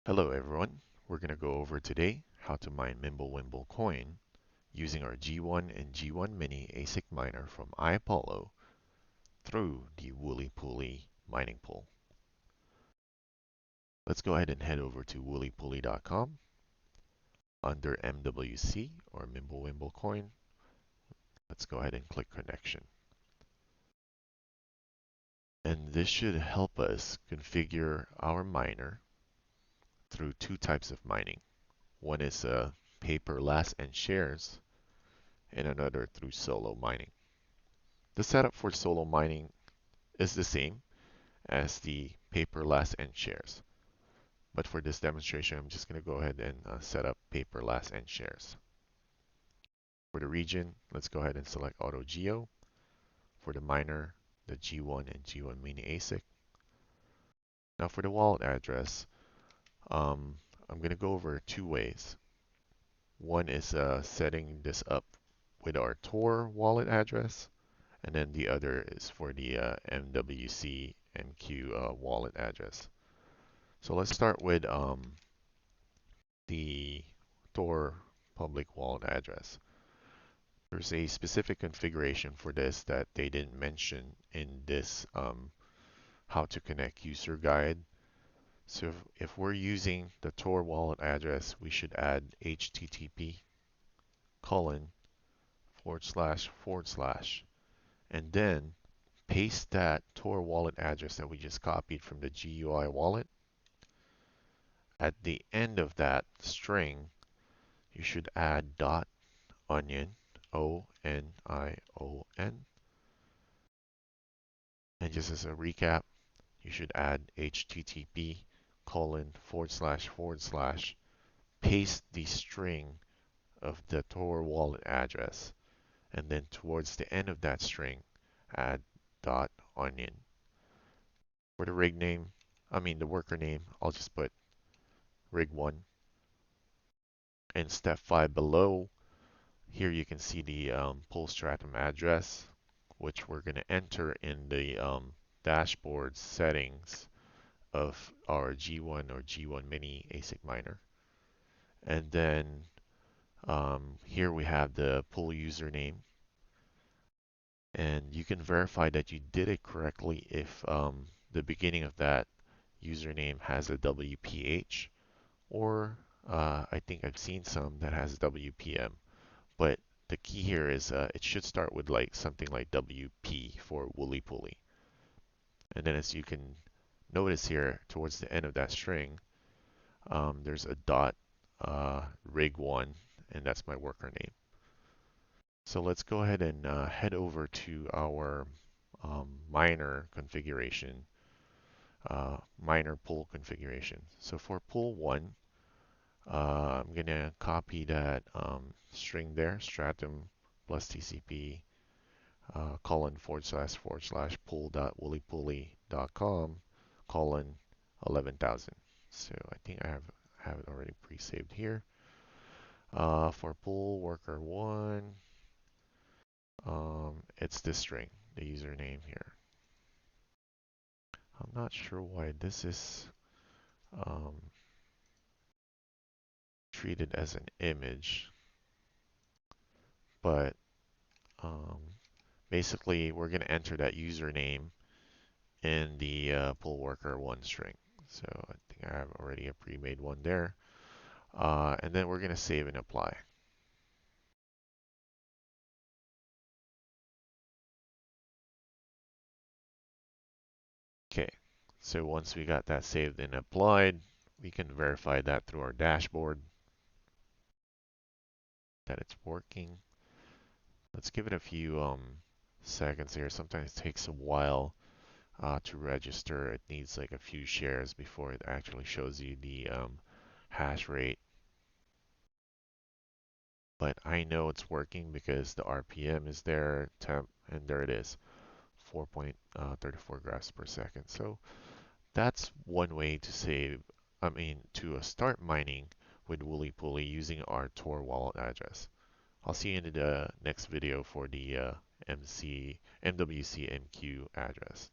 Hello everyone, we're going to go over today how to mine MimbleWimble coin using our G1 and G1-MINI ASIC miner from iApollo through the WoolyPooly mining pool. Let's go ahead and head over to WoolyPooly.com. Under MWC or MimbleWimble coin, let's go ahead and click connection. And this should help us configure our miner through two types of mining. One is paper, last, and shares, and another through solo mining. The setup for solo mining is the same as the paper, last, and shares. But for this demonstration, I'm just going to go ahead and set up paper, last, and shares. For the region, let's go ahead and select Auto Geo. For the miner, the G1 and G1-MINI ASIC. Now for the wallet address, I'm going to go over two ways. One is setting this up with our TOR wallet address, and then the other is for the MWC MQ wallet address. So let's start with the TOR public wallet address. There's a specific configuration for this that they didn't mention in this how to connect user guide. So if we're using the TOR wallet address, we should add http:// and then paste that TOR wallet address that we just copied from the GUI wallet. At the end of that string, you should add .onion, O-N-I-O-N. And just as a recap, you should add http:// paste the string of the TOR wallet address, and then towards the end of that string, add .onion. For the the worker name, I'll just put rig1. In step 5 below, here you can see the pool stratum address, which we're going to enter in the dashboard settings of our G1 or G1-MINI ASIC miner. And then here we have the pool username. And you can verify that you did it correctly if the beginning of that username has a WPH, or I think I've seen some that has WPM. But the key here is it should start with like something like WP for WoolyPooly. And then as you can notice here towards the end of that string, there's a rig1, and that's my worker name. So let's go ahead and head over to our miner configuration, miner pool configuration. So for pool 1, I'm going to copy that string there, stratum plus TCP ://pool.woolypooly.com :11,000. So I think I have it already pre-saved here. For pool worker 1, it's this string, the username here. I'm not sure why this is treated as an image, but basically we're going to enter that username in the pool worker 1 string. So I think I have already a pre-made one there. And then we're going to save and apply. Okay, so once we got that saved and applied, we can verify that through our dashboard that it's working. Let's give it a few seconds here. Sometimes it takes a while to register. It needs like a few shares before it actually shows you the hash rate. But I know it's working because the RPM is there, temp, and there it is, 4.34 graphs per second. So that's one way to start mining with WoolyPooly using our TOR wallet address. I'll see you in the next video for the MWC MQ address.